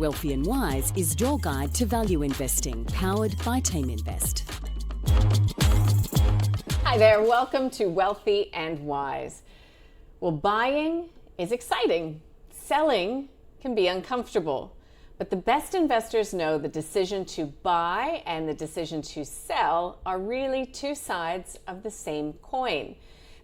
Wealthy and Wise is your guide to value investing, powered by Teaminvest. Hi there, welcome to Wealthy and Wise. Well, buying is exciting. Selling can be uncomfortable. But the best investors know the decision to buy and the decision to sell are really two sides of the same coin.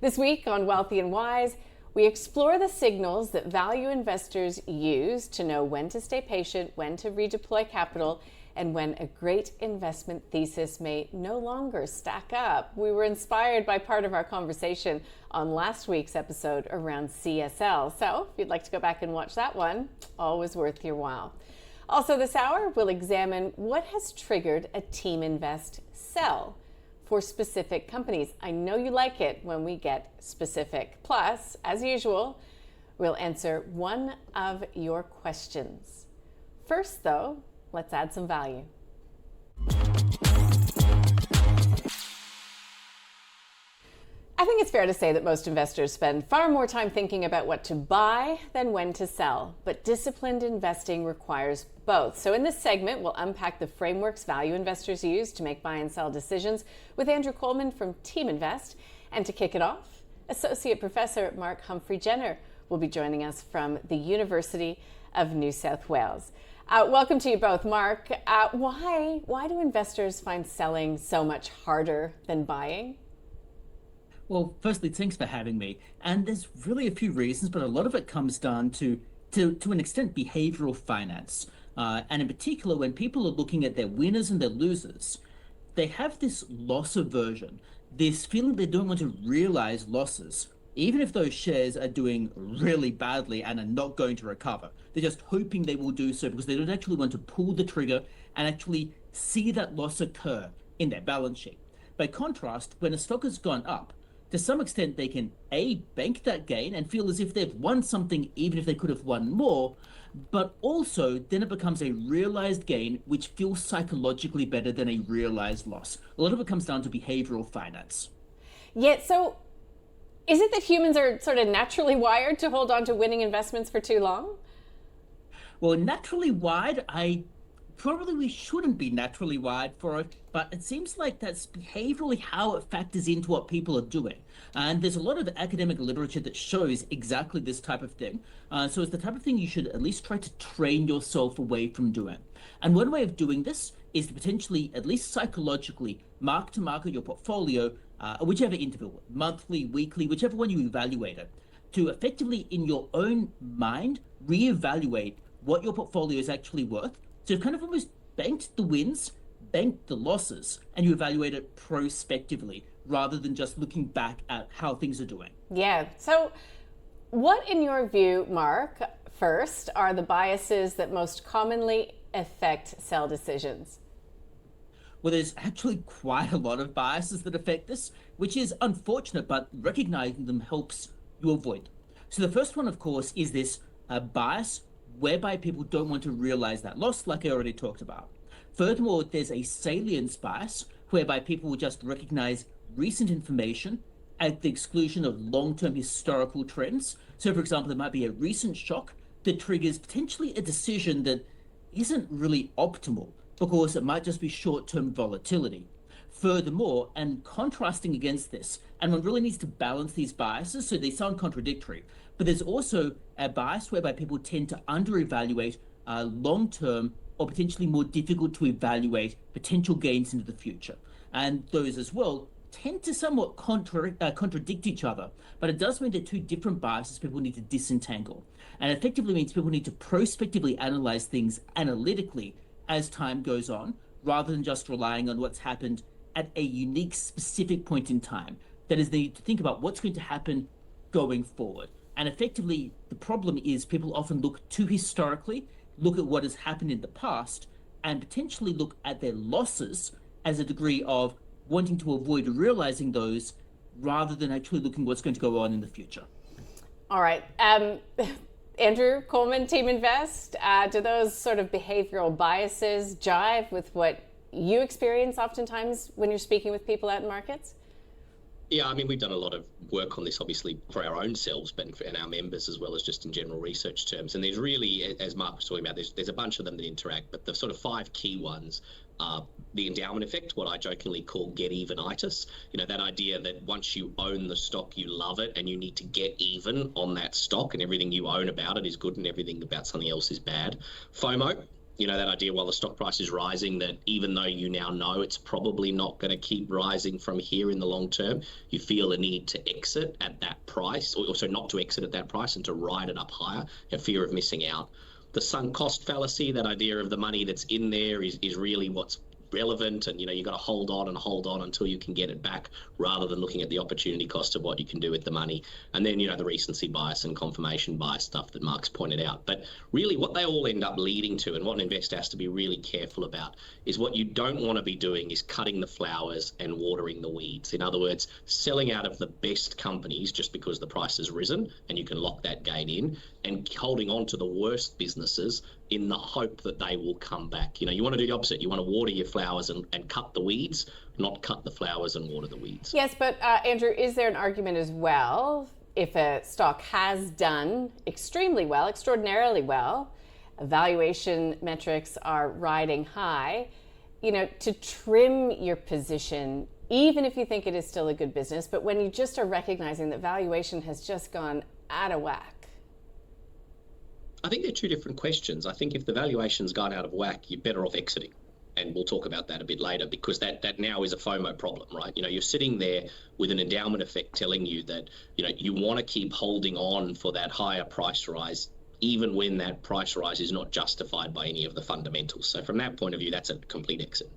This week on Wealthy and Wise, we explore the signals that value investors use to know when to stay patient, when to redeploy capital, and when a great investment thesis may no longer stack up. We were inspired by part of our conversation on last week's episode around CSL. So if you'd like to go back and watch that one, always worth your while. Also this hour, we'll examine what has triggered a Teaminvest sell for specific companies. I know you like it when we get specific. Plus, as usual, we'll answer one of your questions. First, though, let's add some value. I think it's fair to say that most investors spend far more time thinking about what to buy than when to sell, but disciplined investing requires both. So in this segment, we'll unpack the frameworks value investors use to make buy and sell decisions with Andrew Coleman from Teaminvest. And to kick it off, Associate Professor Mark Humphery-Jenner will be joining us from the University of New South Wales. Welcome to you both. Mark, why do investors find selling so much harder than buying? Well, firstly, thanks for having me. And there's really a few reasons, but a lot of it comes down to an extent, behavioral finance. And in particular, when people are looking at their winners and their losers, they have this loss aversion, this feeling they don't want to realize losses, even if those shares are doing really badly and are not going to recover. They're just hoping they will do so because they don't actually want to pull the trigger and actually see that loss occur in their balance sheet. By contrast, when a stock has gone up, to some extent, they can bank that gain and feel as if they've won something, even if they could have won more, but also then it becomes a realized gain, which feels psychologically better than a realized loss. A lot of it comes down to behavioral finance. Yeah, so is it that humans are sort of naturally wired to hold on to winning investments for too long? Well, naturally wired, we shouldn't be naturally wired for it, but it seems like that's behaviorally how it factors into what people are doing. And there's a lot of academic literature that shows exactly this type of thing. So it's the type of thing you should at least try to train yourself away from doing. And one way of doing this is to potentially, at least psychologically, mark to market your portfolio, whichever interval, monthly, weekly, whichever one you evaluate it, to effectively, in your own mind, reevaluate what your portfolio is actually worth. So you've kind of almost banked the wins, banked the losses, and you evaluate it prospectively rather than just looking back at how things are doing. Yeah. So what, in your view, Mark, first, are the biases that most commonly affect sell decisions? Well, there's actually quite a lot of biases that affect this, which is unfortunate, but recognizing them helps you avoid them. So the first one, of course, is this bias whereby people don't want to realize that loss, like I already talked about. Furthermore, there's a salience bias, whereby people will just recognize recent information at the exclusion of long-term historical trends. So, for example, there might be a recent shock that triggers potentially a decision that isn't really optimal because it might just be short-term volatility. Furthermore, and contrasting against this, and one really needs to balance these biases so they sound contradictory, but there's also a bias whereby people tend to under-evaluate long-term or potentially more difficult to evaluate potential gains into the future. And those as well tend to somewhat contradict each other, but it does mean they're two different biases people need to disentangle. And effectively means people need to prospectively analyze things analytically as time goes on, rather than just relying on what's happened at a unique, specific point in time. That is, they need to think about what's going to happen going forward. And effectively, the problem is people often look too historically, look at what has happened in the past, and potentially look at their losses as a degree of wanting to avoid realizing those rather than actually looking what's going to go on in the future. All right. Andrew Coleman, Teaminvest, do those sort of behavioral biases jive with what you experience oftentimes when you're speaking with people out in markets? Yeah, I mean, we've done a lot of work on this, obviously, for our own selves, but and our members as well as just in general research terms. And there's really, as Mark was talking about, there's a bunch of them that interact, but the sort of 5 key ones are the endowment effect, what I jokingly call get-evenitis. You know, that idea that once you own the stock, you love it, and you need to get even on that stock, and everything you own about it is good and everything about something else is bad. FOMO. You know, that idea while the stock price is rising, that even though you now know it's probably not going to keep rising from here in the long term, you feel a need to exit at that price, or also not to exit at that price and to ride it up higher, a fear of missing out. The sunk cost fallacy, that idea of the money that's in there is really what's relevant, and you got to hold on until you can get it back, rather than looking at the opportunity cost of what you can do with the money. And then the recency bias and confirmation bias stuff that Mark's pointed out. But really what they all end up leading to, and what an investor has to be really careful about, is what you don't want to be doing is cutting the flowers and watering the weeds. In other words, selling out of the best companies just because the price has risen and you can lock that gain in, and holding on to the worst businesses in the hope that they will come back. You want to do the opposite. You want to water your flowers and cut the weeds, not cut the flowers and water the weeds. Yes, but Andrew, is there an argument as well, if a stock has done extremely well, extraordinarily well, valuation metrics are riding high, to trim your position, even if you think it is still a good business, but when you just are recognizing that valuation has just gone out of whack? I think they're two different questions. I think if the valuation's gone out of whack, you're better off exiting. And we'll talk about that a bit later, because that now is a FOMO problem, right? You're sitting there with an endowment effect telling you that, you want to keep holding on for that higher price rise, even when that price rise is not justified by any of the fundamentals. So from that point of view, that's a complete exit.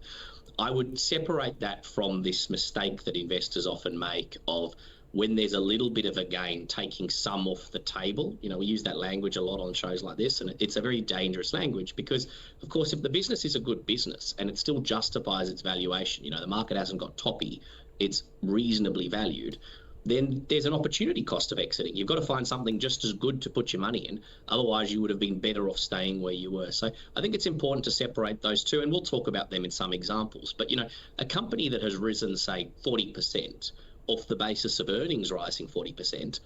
I would separate that from this mistake that investors often make of, when there's a little bit of a gain, taking some off the table. We use that language a lot on shows like this, and it's a very dangerous language, because, of course, if the business is a good business and it still justifies its valuation, the market hasn't got toppy, it's reasonably valued, then there's an opportunity cost of exiting. You've got to find something just as good to put your money in. Otherwise, you would have been better off staying where you were. So I think it's important to separate those two, and we'll talk about them in some examples. But, a company that has risen, say, 40%, off the basis of earnings rising 40%,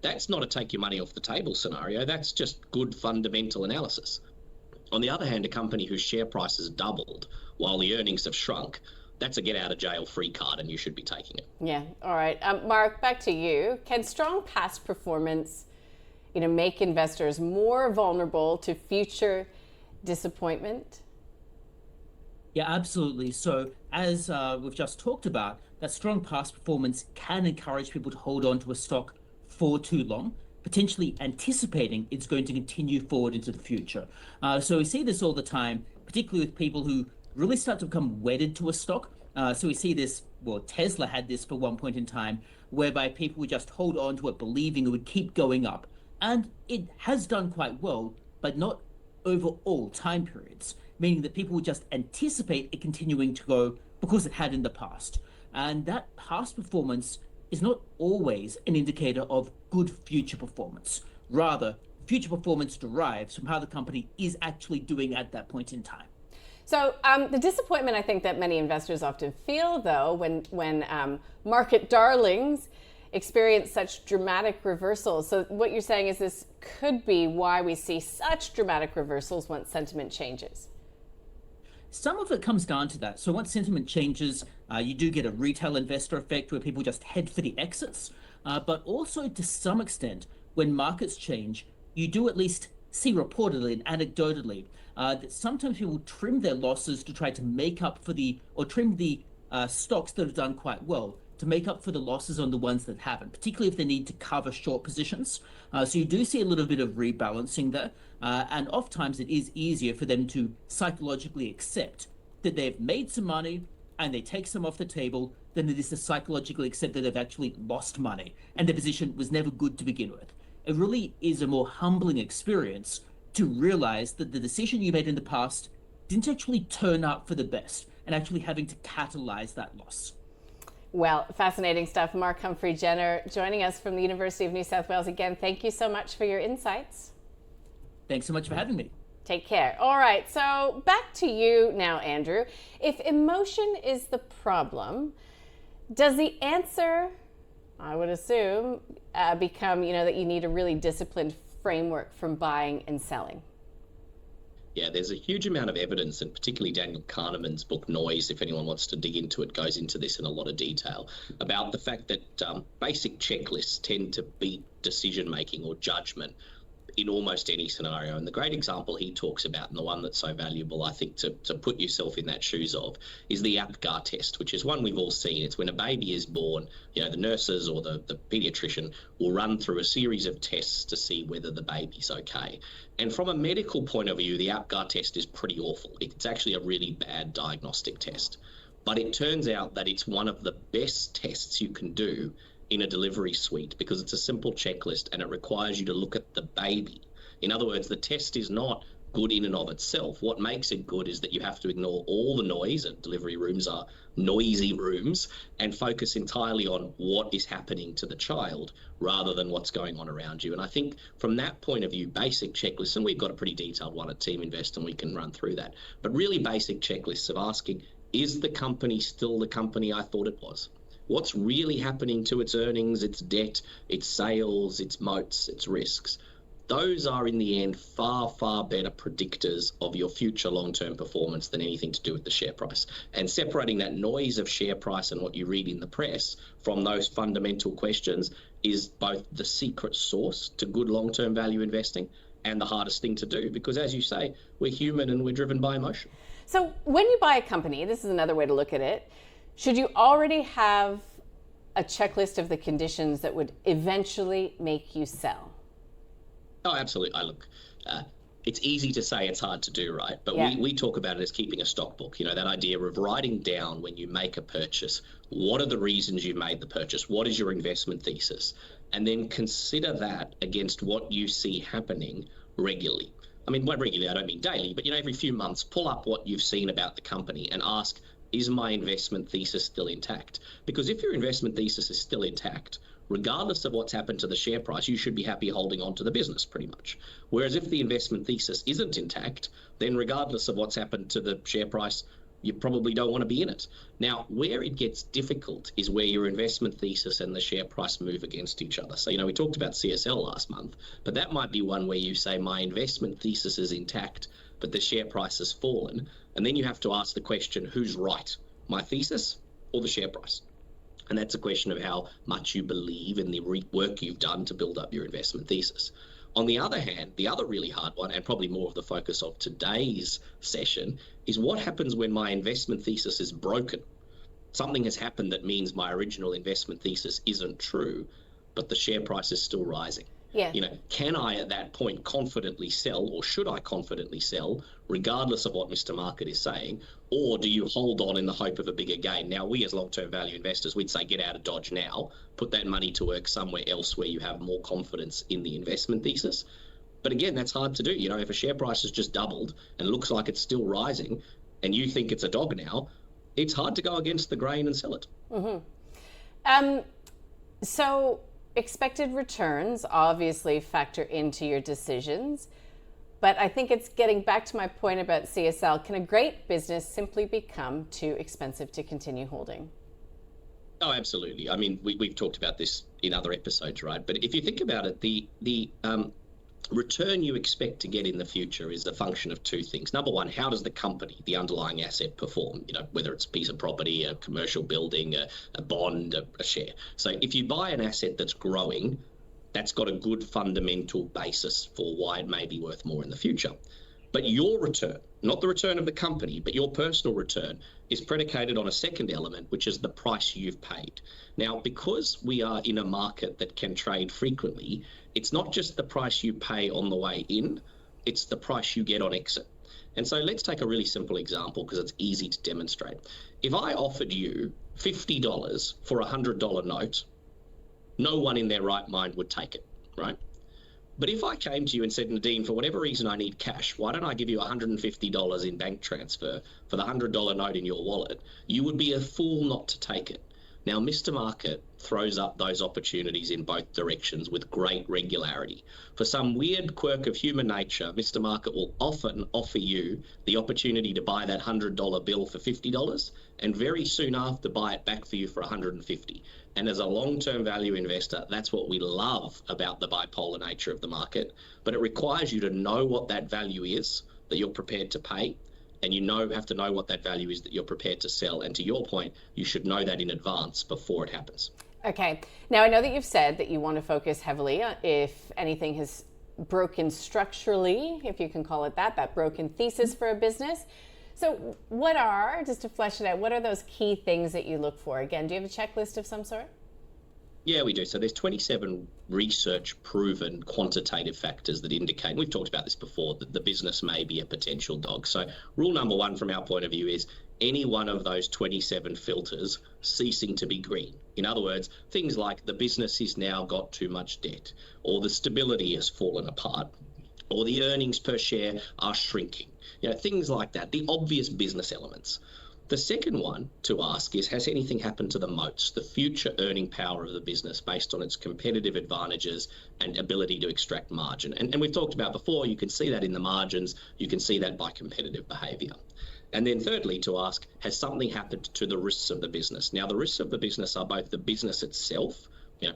that's not a take your money off the table scenario. That's just good fundamental analysis. On the other hand, a company whose share price has doubled while the earnings have shrunk, that's a get out of jail free card, and you should be taking it. Yeah. All right. Mark, back to you. Can strong past performance, make investors more vulnerable to future disappointment? Yeah, absolutely. So as we've just talked about, that strong past performance can encourage people to hold on to a stock for too long, potentially anticipating it's going to continue forward into the future. So we see this all the time, particularly with people who really start to become wedded to a stock. So we see this, Tesla had this for one point in time, whereby people would just hold on to it, believing it would keep going up. And it has done quite well, but not over all time periods, meaning that people would just anticipate it continuing to go because it had in the past. And that past performance is not always an indicator of good future performance. Rather, future performance derives from how the company is actually doing at that point in time. So the disappointment I think that many investors often feel, though, when market darlings experience such dramatic reversals. So what you're saying is this could be why we see such dramatic reversals once sentiment changes. Some of it comes down to that. So once sentiment changes, you do get a retail investor effect where people just head for the exits. But also to some extent, when markets change, you do at least see reportedly and anecdotally that sometimes people trim their losses to try to make up for or trim the stocks that have done quite well to make up for the losses on the ones that haven't, particularly if they need to cover short positions. So you do see a little bit of rebalancing there. And oftentimes it is easier for them to psychologically accept that they've made some money and they take some off the table than it is to psychologically accept that they've actually lost money and their position was never good to begin with. It really is a more humbling experience to realize that the decision you made in the past didn't actually turn out for the best, and actually having to catalyze that loss. Well, fascinating stuff. Mark Humphery-Jenner joining us from the University of New South Wales. Again, thank you so much for your insights. Thanks so much for having me. Take care. All right, so back to you now, Andrew. If emotion is the problem, does the answer I would assume, become, that you need a really disciplined framework from buying and selling. Yeah, there's a huge amount of evidence, and particularly Daniel Kahneman's book Noise, if anyone wants to dig into it, goes into this in a lot of detail, about the fact that basic checklists tend to beat decision-making or judgment in almost any scenario. And the great example he talks about, and the one that's so valuable, I think, to put yourself in that shoes of, is the APGAR test, which is one we've all seen. It's when a baby is born, the nurses or the pediatrician will run through a series of tests to see whether the baby's okay. And from a medical point of view, the APGAR test is pretty awful. It's actually a really bad diagnostic test. But it turns out that it's one of the best tests you can do in a delivery suite, because it's a simple checklist and it requires you to look at the baby. In other words, the test is not good in and of itself. What makes it good is that you have to ignore all the noise, and delivery rooms are noisy rooms, and focus entirely on what is happening to the child rather than what's going on around you. And I think from that point of view, basic checklists, and we've got a pretty detailed one at Teaminvest and we can run through that, but really basic checklists of asking, is the company still the company I thought it was? What's really happening to its earnings, its debt, its sales, its moats, its risks? Those are, in the end, far, far better predictors of your future long-term performance than anything to do with the share price. And separating that noise of share price and what you read in the press from those fundamental questions is both the secret sauce to good long-term value investing and the hardest thing to do, because, as you say, we're human and we're driven by emotion. So when you buy a company, this is another way to look at it, should you already have a checklist of the conditions that would eventually make you sell? Oh, absolutely. It's easy to say, it's hard to do, right? But yeah. we talk about it as keeping a stock book, that idea of writing down when you make a purchase, what are the reasons you made the purchase? What is your investment thesis? And then consider that against what you see happening regularly. I mean, by regularly, I don't mean daily, but, every few months, pull up what you've seen about the company and ask, is my investment thesis still intact? Because if your investment thesis is still intact, regardless of what's happened to the share price, you should be happy holding on to the business pretty much. Whereas if the investment thesis isn't intact, then regardless of what's happened to the share price, you probably don't want to be in it. Now, where it gets difficult is where your investment thesis and the share price move against each other. So, we talked about CSL last month, but that might be one where you say my investment thesis is intact, but the share price has fallen. And then you have to ask the question, who's right, my thesis or the share price? And that's a question of how much you believe in the work you've done to build up your investment thesis. On the other hand, the other really hard one, and probably more of the focus of today's session, is what happens when my investment thesis is broken. Something has happened that means my original investment thesis isn't true, but the share price is still rising. Yeah. Can I at that point confidently sell, or should I confidently sell, regardless of what Mr. Market is saying, or do you hold on in the hope of a bigger gain? Now, we as long-term value investors, we'd say get out of Dodge now, put that money to work somewhere else where you have more confidence in the investment thesis. But again, that's hard to do. If a share price has just doubled and looks like it's still rising, and you think it's a dog now, it's hard to go against the grain and sell it. Mm-hmm. So expected returns obviously factor into your decisions, but I think it's getting back to my point about CSL. Can a great business simply become too expensive to continue holding? Oh, absolutely. I mean, we've talked about this in other episodes, right? But if you think about it, the return you expect to get in the future is a function of two things. Number one, how does the company, the underlying asset, perform? Whether it's a piece of property, a commercial building, a bond, a share. So if you buy an asset that's growing, that's got a good fundamental basis for why it may be worth more in the future. But your return, not the return of the company, but your personal return, is predicated on a second element, which is the price you've paid. Now, because we are in a market that can trade frequently, it's not just the price you pay on the way in, it's the price you get on exit. And so let's take a really simple example because it's easy to demonstrate. If I offered you $50 for a $100 note, no one in their right mind would take it, right? But if I came to you and said, Nadine, for whatever reason I need cash, why don't I give you $150 in bank transfer for the $100 note in your wallet? You would be a fool not to take it. Now, Mr. Market throws up those opportunities in both directions with great regularity. For some weird quirk of human nature, Mr. Market will often offer you the opportunity to buy that $100 bill for $50 and very soon after buy it back for you for $150. And as a long-term value investor, that's what we love about the bipolar nature of the market. But it requires you to know what that value is that you're prepared to pay, and have to know what that value is that you're prepared to sell. And to your point, you should know that in advance before it happens. Okay. Now, I know that you've said that you want to focus heavily on if anything has broken structurally, if you can call it that broken thesis for a business. So just to flesh it out, what are those key things that you look for? Again, do you have a checklist of some sort? Yeah, we do. So there's 27 research-proven quantitative factors that indicate, and we've talked about this before, that the business may be a potential dog. So rule number one from our point of view is any one of those 27 filters ceasing to be green. In other words, things like the business has now got too much debt, or the stability has fallen apart, or the earnings per share are shrinking. Things like that, the obvious business elements. The second one to ask is, has anything happened to the moats, the future earning power of the business based on its competitive advantages and ability to extract margin? And we've talked about before, you can see that in the margins, you can see that by competitive behaviour. And then thirdly, to ask, has something happened to the risks of the business? Now, the risks of the business are both the business itself,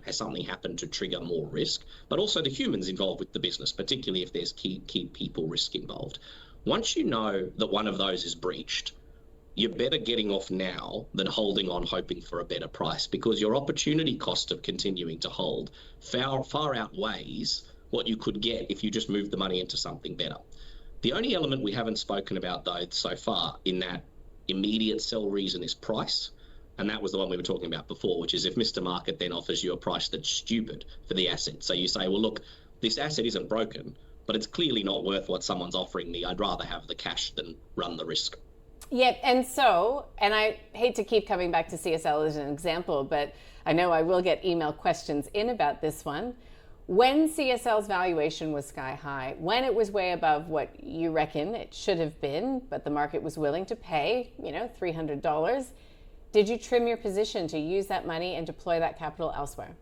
has something happened to trigger more risk, but also the humans involved with the business, particularly if there's key people risk involved. Once you know that one of those is breached, you're better getting off now than holding on hoping for a better price, because your opportunity cost of continuing to hold far outweighs what you could get if you just moved the money into something better. The only element we haven't spoken about, though, so far in that immediate sell reason is price. And that was the one we were talking about before, which is if Mr. Market then offers you a price that's stupid for the asset. So you say, well, look, this asset isn't broken, but it's clearly not worth what someone's offering me. I'd rather have the cash than run the risk. Yeah, and I hate to keep coming back to CSL as an example, but I know I will get email questions in about this one. When CSL's valuation was sky high, when it was way above what you reckon it should have been, but the market was willing to pay, $300, did you trim your position to use that money and deploy that capital elsewhere?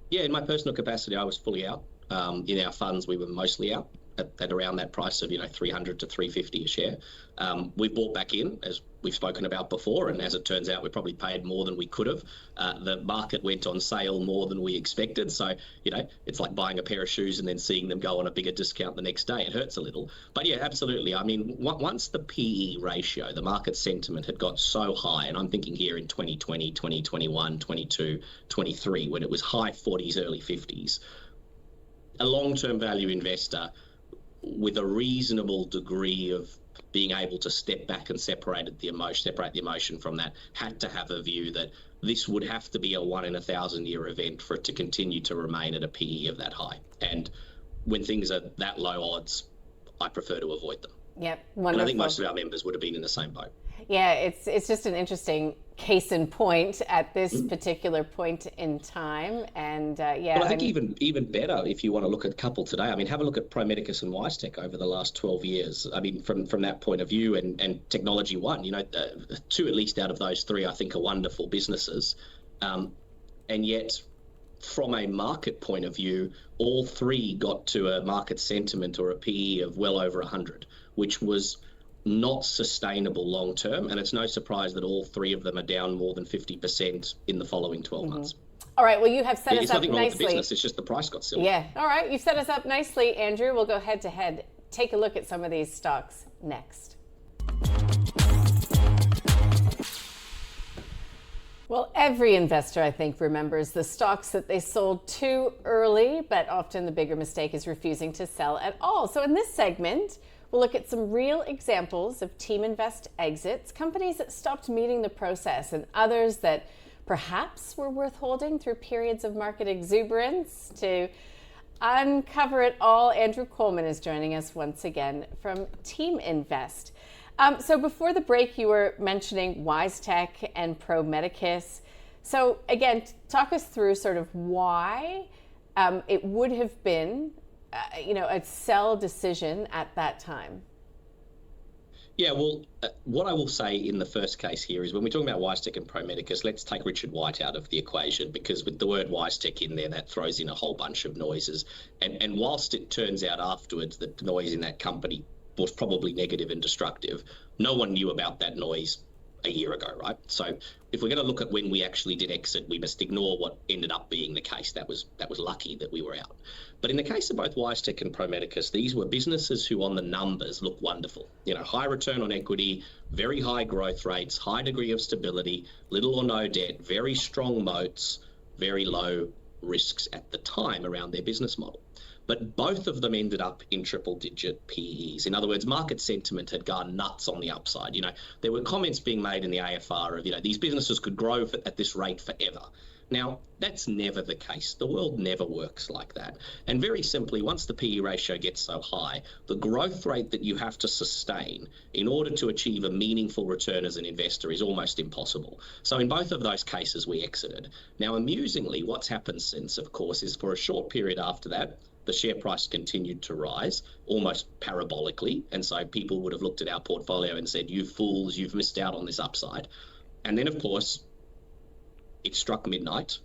Yeah, in my personal capacity, I was fully out. In our funds, we were mostly out at around that price of, $300 to $350 a share. We bought back in, as we've spoken about before, and as it turns out, we probably paid more than we could have. The market went on sale more than we expected. So, it's like buying a pair of shoes and then seeing them go on a bigger discount the next day. It hurts a little. But yeah, absolutely. I mean, once the PE ratio, the market sentiment had got so high, and I'm thinking here in 2020, 2021, 22, 23, when it was high 40s, early 50s, a long-term value investor with a reasonable degree of being able to step back and separate the emotion from that, had to have a view that this would have to be a 1 in 1,000 year event for it to continue to remain at a PE of that high. And when things are that low odds, I prefer to avoid them. Yep, wonderful. And I think most of our members would have been in the same boat. Yeah, it's just an interesting case in point at this particular point in time. And Well, I think even better, if you want to look at a couple today, I mean, have a look at Medicus and WiseTech over the last 12 years. I mean, from that point of view, and Technology One, two at least out of those three, I think, are wonderful businesses. And yet, from a market point of view, all three got to a market sentiment or a PE of well over 100, which was not sustainable long term, and it's no surprise that all three of them are down more than 50% in the following 12 months. All right, well, you have set us up nicely. It's nothing wrong with the business, it's just the price got silly. Yeah, all right, you've set us up nicely, Andrew. We'll go head to head, take a look at some of these stocks next. Well, every investor, I think, remembers the stocks that they sold too early, but often the bigger mistake is refusing to sell at all. So in this segment, we'll look at some real examples of Teaminvest exits, companies that stopped meeting the process and others that perhaps were worth holding through periods of market exuberance. To uncover it all, Andrew Coleman is joining us once again from Teaminvest. So before the break, you were mentioning WiseTech and Medicus. So again, talk us through sort of why it would have been a sell decision at that time. Yeah, well, what I will say in the first case here is when we're talking about WiseTech and Pro Medicus, let's take Richard White out of the equation, because with the word WiseTech in there, that throws in a whole bunch of noises. And whilst it turns out afterwards that the noise in that company was probably negative and destructive, no one knew about that noise a year ago, right? So if we're going to look at when we actually did exit, we must ignore what ended up being the case. That was lucky that we were out. But in the case of both WiseTech and Pro Medicus, these were businesses who on the numbers look wonderful. High return on equity, very high growth rates, high degree of stability, little or no debt, very strong moats, very low risks at the time around their business model. But both of them ended up in triple-digit PEs. In other words, market sentiment had gone nuts on the upside. There were comments being made in the AFR of, these businesses could grow at this rate forever. Now, that's never the case. The world never works like that. And very simply, once the PE ratio gets so high, the growth rate that you have to sustain in order to achieve a meaningful return as an investor is almost impossible. So in both of those cases, we exited. Now, amusingly, what's happened since, of course, is for a short period after that, the share price continued to rise almost parabolically. And so people would have looked at our portfolio and said, you fools, you've missed out on this upside. And then, of course, it struck midnight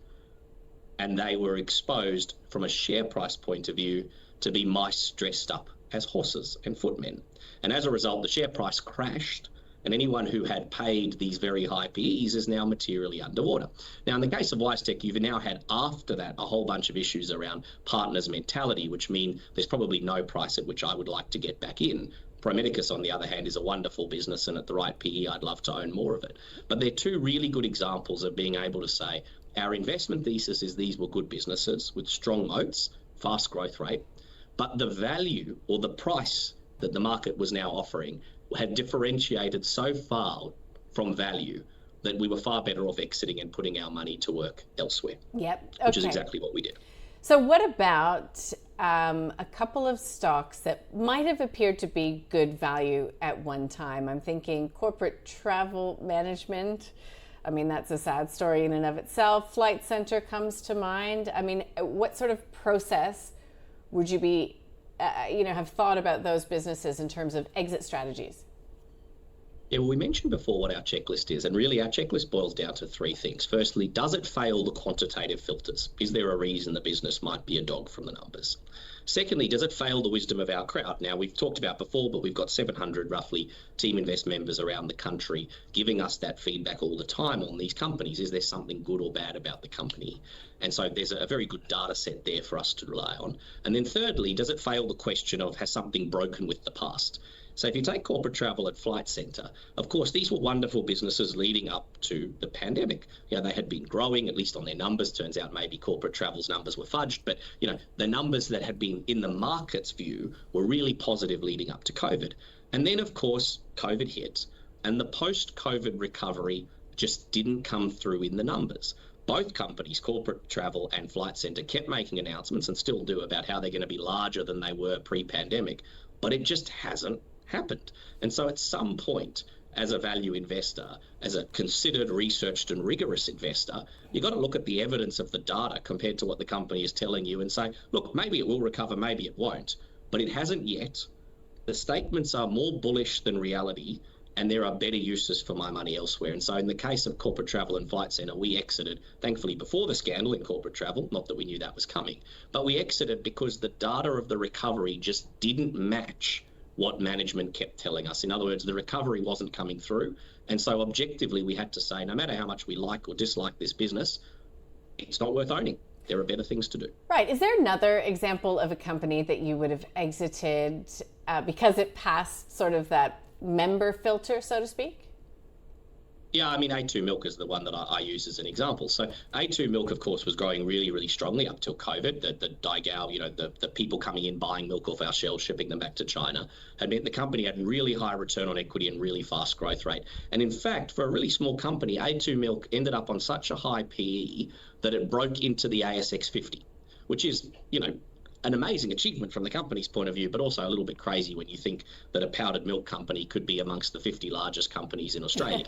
and they were exposed from a share price point of view to be mice dressed up as horses and footmen. And as a result, the share price crashed. And anyone who had paid these very high PEs is now materially underwater. Now, in the case of WiseTech, you've now had after that a whole bunch of issues around partners' mentality, which mean there's probably no price at which I would like to get back in. Pro Medicus, on the other hand, is a wonderful business, and at the right PE, I'd love to own more of it. But they're two really good examples of being able to say, our investment thesis is these were good businesses with strong moats, fast growth rate, but the value or the price that the market was now offering had differentiated so far from value that we were far better off exiting and putting our money to work elsewhere. Yep. Which is exactly what we did. So what about a couple of stocks that might have appeared to be good value at one time? I'm thinking corporate travel management. I mean, that's a sad story in and of itself. Flight Centre comes to mind. I mean, what sort of process would you be have thought about those businesses in terms of exit strategies? Yeah, well, we mentioned before what our checklist is, and really our checklist boils down to three things. Firstly, does it fail the quantitative filters? Is there a reason the business might be a dog from the numbers? Secondly, does it fail the wisdom of our crowd? Now, we've talked about before, but we've got 700 roughly Teaminvest members around the country giving us that feedback all the time on these companies. Is there something good or bad about the company? And so there's a very good data set there for us to rely on. And then thirdly, does it fail the question of has something broken with the past? So if you take corporate travel at Flight Centre, of course, these were wonderful businesses leading up to the pandemic. They had been growing, at least on their numbers. Turns out maybe corporate travel's numbers were fudged, but the numbers that had been in the market's view were really positive leading up to COVID. And then, of course, COVID hit, and the post-COVID recovery just didn't come through in the numbers. Both companies, corporate travel and Flight Centre, kept making announcements and still do about how they're going to be larger than they were pre-pandemic, but it just hasn't happened. And so at some point, as a value investor, as a considered, researched and rigorous investor, you've got to look at the evidence of the data compared to what the company is telling you and say, look, maybe it will recover, maybe it won't, but it hasn't yet. The statements are more bullish than reality, and there are better uses for my money elsewhere. And so in the case of corporate travel and Flight Centre, we exited, thankfully, before the scandal in corporate travel, not that we knew that was coming, but we exited because the data of the recovery just didn't match what management kept telling us. In other words, the recovery wasn't coming through. And so objectively, we had to say, no matter how much we like or dislike this business, it's not worth owning. There are better things to do. Right. Is there another example of a company that you would have exited because it passed sort of that member filter, so to speak? Yeah, I mean, A2 Milk is the one that I use as an example. So A2 Milk, of course, was growing really, really strongly up till COVID. The Daigao, the people coming in, buying milk off our shelves, shipping them back to China, had meant the company had really high return on equity and really fast growth rate. And in fact, for a really small company, A2 Milk ended up on such a high PE that it broke into the ASX 50, which is, an amazing achievement from the company's point of view, but also a little bit crazy when you think that a powdered milk company could be amongst the 50 largest companies in Australia.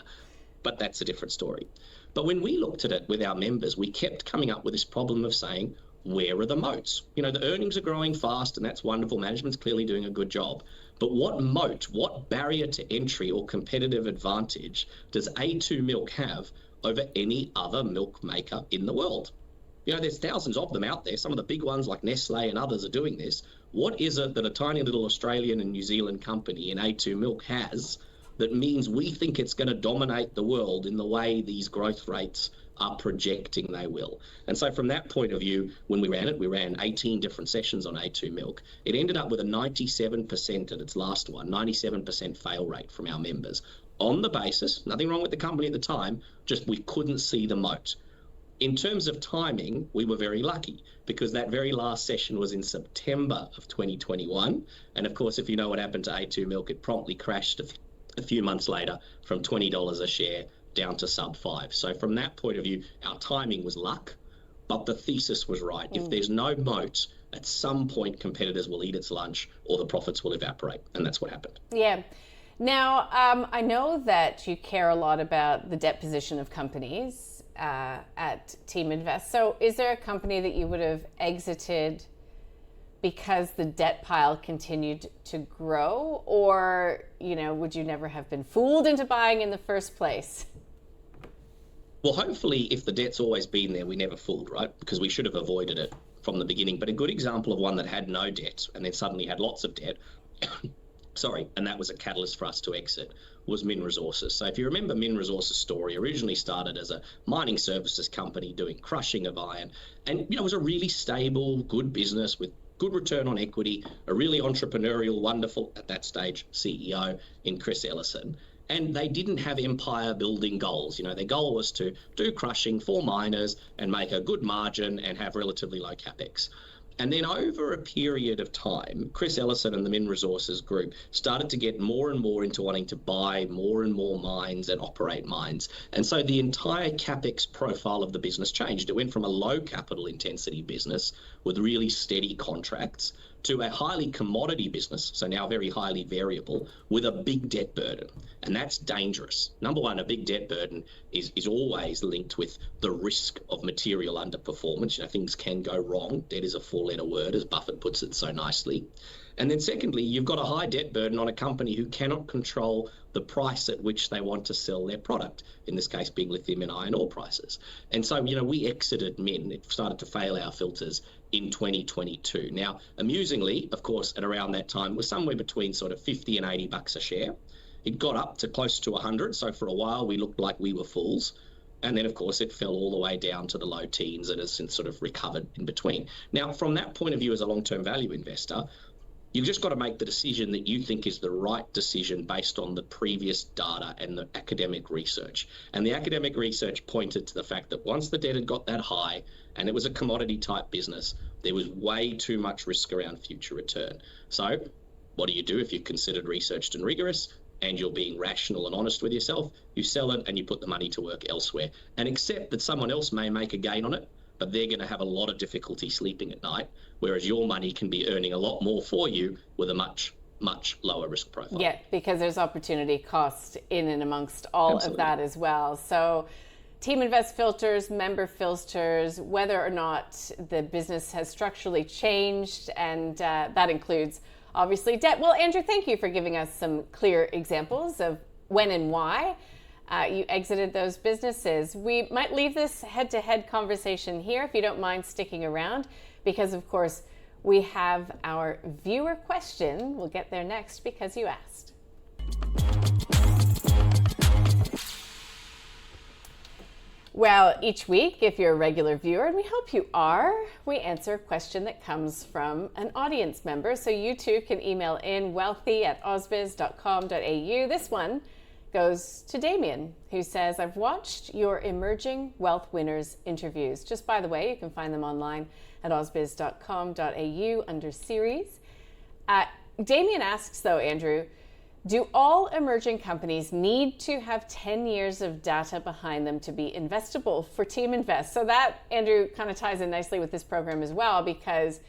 But that's a different story. But when we looked at it with our members, we kept coming up with this problem of saying, where are the moats? You know, the earnings are growing fast, and that's wonderful. Management's clearly doing a good job. But what moat, what barrier to entry or competitive advantage does A2 Milk have over any other milk maker in the world? You know, there's thousands of them out there. Some of the big ones like Nestle and others are doing this. What is it that a tiny little Australian and New Zealand company in A2 Milk has that means we think it's going to dominate the world in the way these growth rates are projecting they will? And so from that point of view, when we ran 18 different sessions on A2 Milk. It ended up with a 97% at its last one, 97% fail rate from our members. On the basis, nothing wrong with the company at the time, just we couldn't see the moat. In terms of timing, we were very lucky because that very last session was in September of 2021. And of course, if you know what happened to A2 Milk, it promptly crashed a few months later from $20 a share down to sub 5. So from that point of view, our timing was luck, but the thesis was right. If there's no moat, at some point competitors will eat its lunch or the profits will evaporate. And that's what happened. Yeah. Now, I know that you care a lot about the debt position of companies at Teaminvest. So is there a company that you would have exited because the debt pile continued to grow, or, you know, would you never have been fooled into buying in the first place? Well, hopefully, if the debt's always been there, we never fooled, right? Because we should have avoided it from the beginning. But a good example of one that had no debt and then suddenly had lots of debt, and that was a catalyst for us to exit, was Min Resources. So if you remember, Min Resources' story originally started as a mining services company doing crushing of iron. And, you know, it was a really stable, good business with good return on equity, a really entrepreneurial, wonderful, at that stage, CEO in Chris Ellison. And they didn't have empire building goals. You know, their goal was to do crushing for miners and make a good margin and have relatively low capex. And then over a period of time, Chris Ellison and the Min Resources group started to get more and more into wanting to buy more and more mines and operate mines. And so the entire capex profile of the business changed. It went from a low capital intensity business with really steady contracts to a highly commodity business, so now very highly variable, with a big debt burden. And that's dangerous. Number one, a big debt burden is always linked with the risk of material underperformance. You know, things can go wrong. Debt is a four-letter word, as Buffett puts it so nicely. And then secondly, you've got a high debt burden on a company who cannot control the price at which they want to sell their product, in this case being lithium and iron ore prices. And so, you know, we exited Min. It started to fail our filters in 2022. Now, amusingly, of course, at around that time, was somewhere between sort of 50 and 80 bucks a share. It got up to close to 100. So for a while, we looked like we were fools. And then, of course, it fell all the way down to the low teens and has since sort of recovered in between. Now, from that point of view, as a long-term value investor, you've just got to make the decision that you think is the right decision based on the previous data and the academic research. And the academic research pointed to the fact that once the debt had got that high and it was a commodity type business, there was way too much risk around future return. So what do you do if you're considered researched and rigorous and you're being rational and honest with yourself? You sell it and you put the money to work elsewhere and accept that someone else may make a gain on it, but they're going to have a lot of difficulty sleeping at night, whereas your money can be earning a lot more for you with a much, much lower risk profile. Yeah, because there's opportunity cost in and amongst all of that as well. So Teaminvest filters, member filters, whether or not the business has structurally changed, and that includes obviously debt. Well, Andrew, thank you for giving us some clear examples of when and why you exited those businesses. We might leave this head-to-head conversation here if you don't mind sticking around, because of course we have our viewer question. We'll get there next because you asked. Well, each week, if you're a regular viewer, and we hope you are, we answer a question that comes from an audience member. So you too can email in wealthy@ausbiz.com.au. This one goes to Damien, who says, I've watched your Emerging Wealth Winners interviews. Just by the way, you can find them online at ausbiz.com.au under series. Damien asks, though, Andrew, do all emerging companies need to have 10 years of data behind them to be investable for Teaminvest? So that, Andrew, kind of ties in nicely with this program as well, because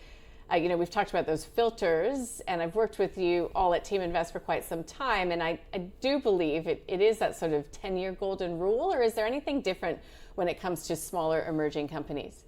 you know, we've talked about those filters, and I've worked with you all at Teaminvest for quite some time, and I do believe it is that sort of 10-year golden rule, or is there anything different when it comes to smaller emerging companies?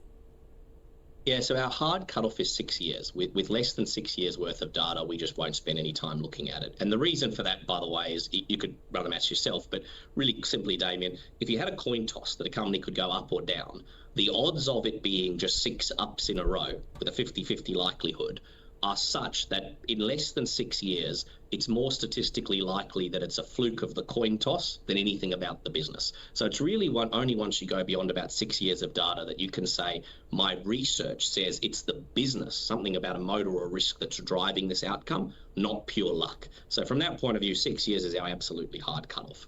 Yeah, so our hard cutoff is 6 years. With less than 6 years worth of data, we just won't spend any time looking at it. And the reason for that, by the way, is you could run the maths yourself, but really simply, Damien, if you had a coin toss that a company could go up or down, the odds of it being just 6 ups in a row with a 50-50 likelihood are such that in less than 6 years, it's more statistically likely that it's a fluke of the coin toss than anything about the business. So it's really only once you go beyond about 6 years of data that you can say, my research says it's the business, something about a motor or a risk that's driving this outcome, not pure luck. So from that point of view, 6 years is our absolutely hard cutoff.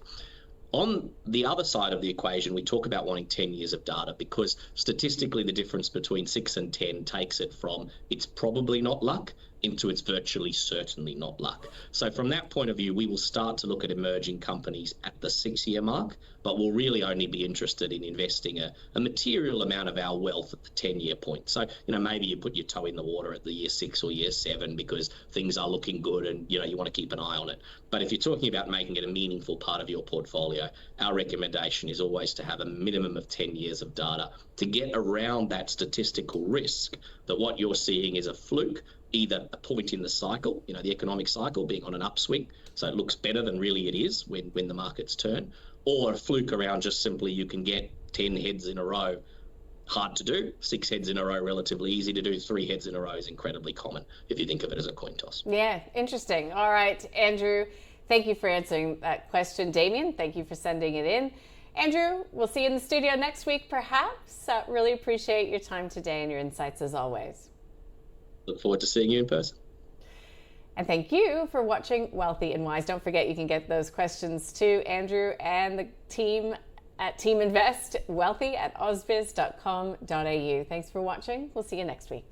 On the other side of the equation, we talk about wanting 10 years of data because statistically the difference between 6 and 10 takes it from it's probably not luck into it's virtually certainly not luck. So from that point of view, we will start to look at emerging companies at the 6-year mark, but we'll really only be interested in investing a material amount of our wealth at the 10-year point. So, maybe you put your toe in the water at the year 6 or year 7 because things are looking good and, you want to keep an eye on it. But if you're talking about making it a meaningful part of your portfolio, our recommendation is always to have a minimum of 10 years of data to get around that statistical risk that what you're seeing is a fluke, either a point in the cycle, the economic cycle being on an upswing, so it looks better than really it is when the markets turn, or a fluke around just simply you can get 10 heads in a row, hard to do, 6 heads in a row, relatively easy to do, 3 heads in a row is incredibly common if you think of it as a coin toss. Yeah, interesting. All right, Andrew, thank you for answering that question. Damien, thank you for sending it in. Andrew, we'll see you in the studio next week, perhaps. Really appreciate your time today and your insights as always. Look forward to seeing you in person. And thank you for watching Wealthy and Wise. Don't forget you can get those questions to Andrew and the team at Teaminvest, wealthy@ausbiz.com.au. Thanks for watching. We'll see you next week.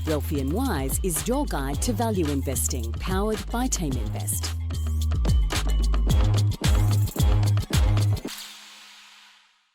Wealthy and Wise is your guide to value investing, powered by Teaminvest.